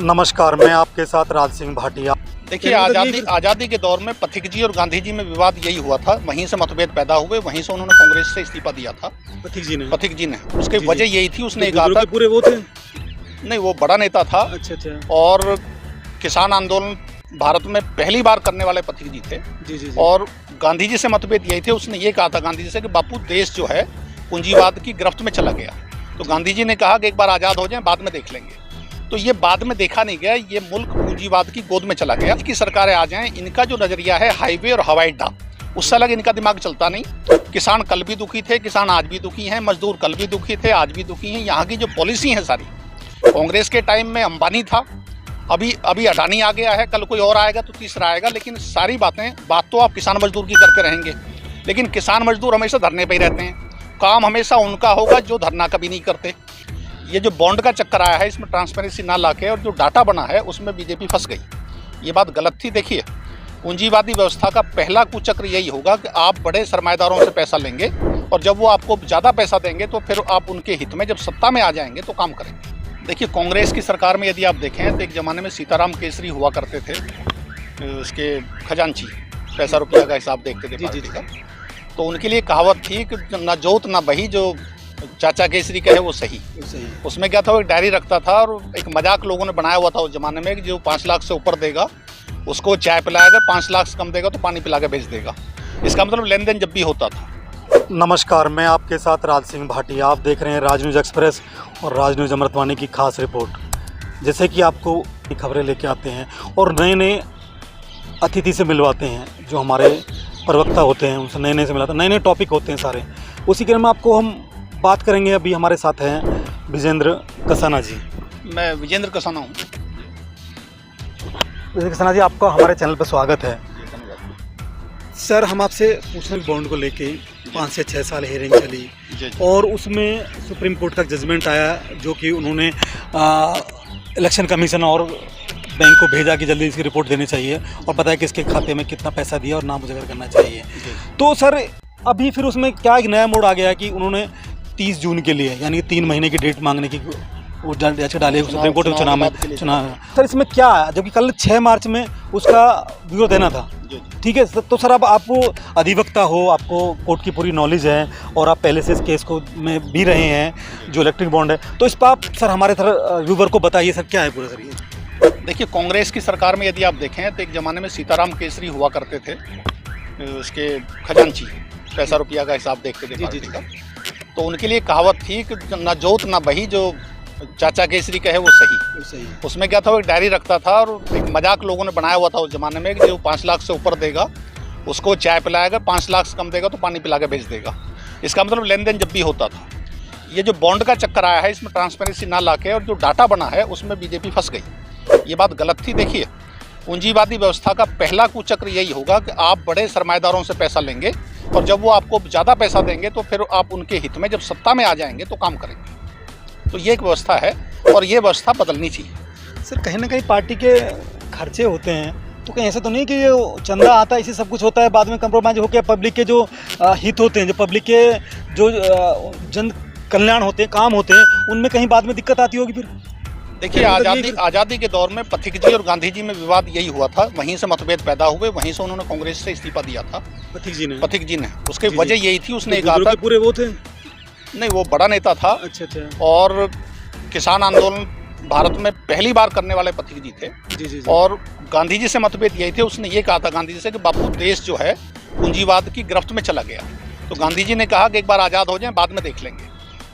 नमस्कार, मैं आपके साथ राज सिंह भाटिया। देखिए, आज़ादी के दौर में पथिक जी और गांधी जी में विवाद यही हुआ था। वहीं से मतभेद पैदा हुए, वहीं से उन्होंने कांग्रेस से इस्तीफा दिया था। पथिक जी ने उसकी वजह यही थी, उसने कहा था पूरे वो थे नहीं, वो बड़ा नेता था। अच्छा। और किसान आंदोलन भारत में पहली बार करने वाले पथिक जी थे। जी। और गांधी जी से मतभेद यही थे। उसने ये कहा था गांधी जी से कि बापू, देश जो है पूंजीवाद की गिरफ्त में चला गया। तो गांधी जी ने कहा कि एक बार आज़ाद हो जाए, बाद में देख लेंगे। तो ये बाद में देखा नहीं गया, ये मुल्क पूंजीवाद की गोद में चला गया। की सरकारें आ जाएं, इनका जो नजरिया है हाईवे और हवाई अड्डा, उससे अलग इनका दिमाग चलता नहीं। किसान कल भी दुखी थे, किसान आज भी दुखी हैं, मजदूर कल भी दुखी थे, आज भी दुखी हैं। यहाँ की जो पॉलिसी है सारी, कांग्रेस के टाइम में अंबानी था, अभी अडानी आ गया है, कल कोई और आएगा तो तीसरा आएगा। लेकिन सारी बात तो आप किसान मजदूर की करते रहेंगे, लेकिन किसान मजदूर हमेशा धरने पे ही रहते हैं। काम हमेशा उनका होगा जो धरना कभी नहीं करते। ये जो बॉन्ड का चक्कर आया है, इसमें ट्रांसपेरेंसी ना लाके और जो डाटा बना है उसमें बीजेपी फंस गई। ये बात गलत थी। देखिए, पूंजीवादी व्यवस्था का पहला कुचक्र यही होगा कि आप बड़े सरमाएदारों से पैसा लेंगे और जब वो आपको ज़्यादा पैसा देंगे तो फिर आप उनके हित में जब सत्ता में आ जाएंगे तो काम करेंगे। देखिए, कांग्रेस की सरकार में यदि आप देखें तो एक ज़माने में सीताराम केसरी हुआ करते थे, उसके खजांची, पैसा रुपया का हिसाब देखते थे पार्टी का। तो उनके लिए कहावत थी कि ना जोत ना बही, जो चाचा केसरी कहे वो सही। उसमें क्या था, वो एक डायरी रखता था और एक मजाक लोगों ने बनाया हुआ था उस जमाने में कि जो 5 लाख से ऊपर देगा उसको चाय पिलाएगा, 5 लाख से कम देगा तो पानी पिला के भेज देगा। इसका मतलब लेन देन जब भी होता था। नमस्कार, मैं आपके साथ राज सिंह भाटिया। आप देख रहे हैं राज न्यूज़ एक्सप्रेस और राज न्यूज़ अमृतवाणी की खास रिपोर्ट। जैसे कि आपको खबरें लेके आते हैं और नए अतिथि से मिलवाते हैं, जो हमारे प्रवक्ता होते हैं उनसे नए से मिलाते हैं, नए टॉपिक होते हैं सारे। उसी क्रम में आपको हम बात करेंगे। अभी हमारे साथ हैं विजेंद्र कसाना जी। मैं विजेंद्र कसाना हूँ। विजेंद्र कसाना जी, आपका हमारे चैनल पर स्वागत है। सर, हम आपसे पूछने बॉन्ड को लेके 5 से 6 साल हेयरिंग चली और उसमें सुप्रीम कोर्ट का जजमेंट आया, जो कि उन्होंने इलेक्शन कमीशन और बैंक को भेजा कि जल्दी इसकी रिपोर्ट देनी चाहिए और बताया कि इसके खाते में कितना पैसा दिया और नाम उजागर करना चाहिए। तो सर, अभी फिर उसमें क्या एक नया मोड़ आ गया कि उन्होंने 30 जून के लिए, यानी 3 महीने की डेट मांगने की वो याचिका डाली सुप्रीम कोर्ट में चुनाव। सर, इसमें क्या है, जबकि कल 6 मार्च में उसका विरोध देना था। ठीक है, तो सर अब आप अधिवक्ता हो, आपको कोर्ट की पूरी नॉलेज है और आप पहले से इस केस को में भी रहे हैं, जो इलेक्ट्रिक बॉन्ड है, तो इस पर आप सर हमारे व्यूवर को बताइए सर, क्या है पूरा सर ये। देखिए, कांग्रेस की सरकार में यदि आप देखें तो एक ज़माने में सीताराम केसरी हुआ करते थे, उसके खजांची, पैसा रुपया का हिसाब देखते थे पार्टी का। तो उनके लिए कहावत थी कि ना जोत ना बही, जो चाचा केसरी कहे वो सही। उसमें क्या था, वो एक डायरी रखता था और एक मजाक लोगों ने बनाया हुआ था उस जमाने में कि जो 5 लाख से ऊपर देगा उसको चाय पिलाएगा, 5 लाख से कम देगा तो पानी पिला के भेज देगा। इसका मतलब लेन देन जब भी होता था। ये जो बॉन्ड का चक्कर आया है, इसमें ट्रांसपेरेंसी ना लाके और जो डाटा बना है उसमें बीजेपी फंस गई। ये बात गलत थी। देखिए, पूंजीवादी व्यवस्था का पहला कुचक्र यही होगा कि आप बड़े सरमाएदारों से पैसा लेंगे और जब वो आपको ज़्यादा पैसा देंगे तो फिर आप उनके हित में जब सत्ता में आ जाएंगे तो काम करेंगे। तो ये एक व्यवस्था है और ये व्यवस्था बदलनी चाहिए। सर, कहीं ना कहीं पार्टी के खर्चे होते हैं, तो कहीं ऐसा तो नहीं कि ये चंदा आता है इसी सब कुछ होता है, बाद में कंप्रोमाइज होकर पब्लिक के जो हित होते हैं, जो पब्लिक के जो जन कल्याण होते हैं, काम होते हैं, उनमें कहीं बाद में दिक्कत आती होगी फिर। देखिए, आज़ादी के दौर में पथिक जी और गांधी जी में विवाद यही हुआ था। वहीं से मतभेद पैदा हुए, वहीं से उन्होंने कांग्रेस से इस्तीफा दिया था। पथिक जी ने उसकी वजह यही थी, उसने कहा था पूरे वो थे नहीं, वो बड़ा नेता था। अच्छा। और किसान आंदोलन भारत में पहली बार करने वाले पथिक जी थे। और गांधी जी से मतभेद यही थे। उसने ये कहा था गांधी जी से कि बापू, देश जो है पूंजीवाद की गिरफ्त में चला गया। तो गांधी जी ने कहा कि एक बार आज़ाद हो जाए, बाद में देख लेंगे।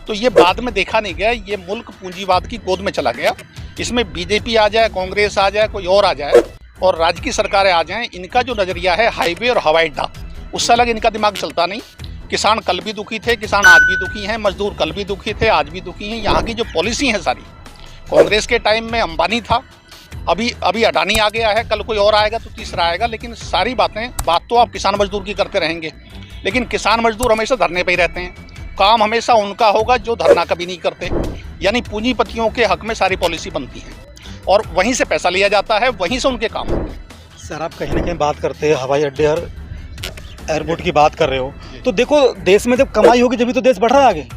तो ये बाद में देखा नहीं गया, ये मुल्क पूंजीवाद की गोद में चला गया। इसमें बीजेपी आ जाए, कांग्रेस आ जाए, कोई और आ जाए और राज्य की सरकारें आ जाएं, इनका जो नज़रिया है हाईवे और हवाई अड्डा, उससे अलग इनका दिमाग चलता नहीं। किसान कल भी दुखी थे, किसान आज भी दुखी हैं, मजदूर कल भी दुखी थे, आज भी दुखी हैं। यहाँ की जो पॉलिसी है सारी, कांग्रेस के टाइम में अंबानी था, अभी अडानी आ गया है, कल कोई और आएगा तो तीसरा आएगा। लेकिन सारी बात तो आप किसान मजदूर की करते रहेंगे, लेकिन किसान मजदूर हमेशा धरने पे ही रहते हैं। काम हमेशा उनका होगा जो धरना कभी नहीं करते। यानी पूंजीपतियों के हक में सारी पॉलिसी बनती है और वहीं से पैसा लिया जाता है, वहीं से उनके काम होते हैं। सर, आप कहीं ना कहीं बात करते हैं हवाई अड्डे और एयरपोर्ट की बात कर रहे हो, तो देखो, देश में जब कमाई होगी जब तो देश बढ़ रहा है आगे।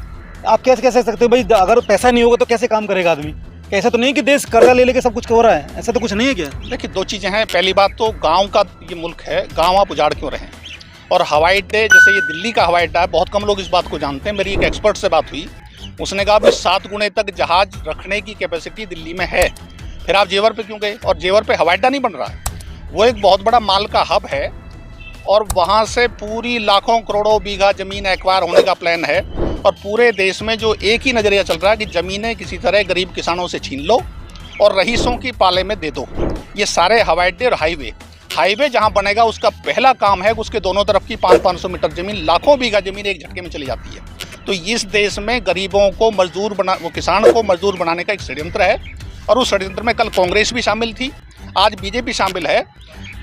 आप कैसे कह सकते हो भाई, अगर पैसा नहीं होगा तो कैसे काम करेगा आदमी? ऐसा तो नहीं कि देश कर्जा ले लेके सब कुछ कर रहा है, ऐसा तो कुछ नहीं है क्या? देखिए, दो चीज़ें हैं। पहली बात तो गांव का ये मुल्क है, गांव आप उजाड़ क्यों रहे हैं? और हवाई अड्डे, जैसे ये दिल्ली का हवाई अड्डा है, बहुत कम लोग इस बात को जानते हैं। मेरी एक एक्सपर्ट से बात हुई, उसने कहा भी 7 गुने तक जहाज रखने की कैपेसिटी दिल्ली में है। फिर आप जेवर पे क्यों गए? और जेवर पे हवाई अड्डा नहीं बन रहा है, वो एक बहुत बड़ा माल का हब है और वहाँ से पूरी लाखों करोड़ों बीघा ज़मीन एक्वायर होने का प्लान है। और पूरे देश में जो एक ही नज़रिया चल रहा है कि ज़मीनें किसी तरह गरीब किसानों से छीन लो और रईसों की पाले में दे दो। ये सारे हवाई अड्डे और हाईवे जहाँ बनेगा उसका पहला काम है, उसके दोनों तरफ की 500-500 मीटर ज़मीन, लाखों बीघा ज़मीन एक झटके में चली जाती है। तो इस देश में गरीबों को मजदूर वो किसान को मजदूर बनाने का एक षड्यंत्र है और उस षड्यंत्र में कल कांग्रेस भी शामिल थी, आज बीजेपी शामिल है।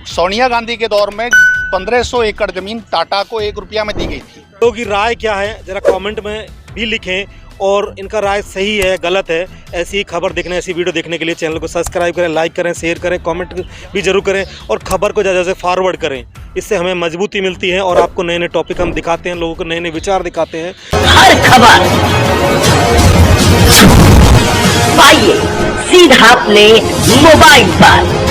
सोनिया गांधी के दौर में 1500 एकड़ जमीन टाटा को 1 रुपया में दी गई थी। लोगों की राय क्या है जरा कमेंट में भी लिखें, और इनका राय सही है गलत है। ऐसी खबर देखने, ऐसी वीडियो देखने के लिए चैनल को सब्सक्राइब करें, लाइक करें, शेयर करें, कमेंट भी जरूर करें और खबर को ज़्यादा से फॉरवर्ड करें। इससे हमें मजबूती मिलती है और आपको नए नए टॉपिक हम दिखाते हैं, लोगों को नए नए विचार दिखाते हैं। हर खबर पाइए सीधा अपने मोबाइल पर।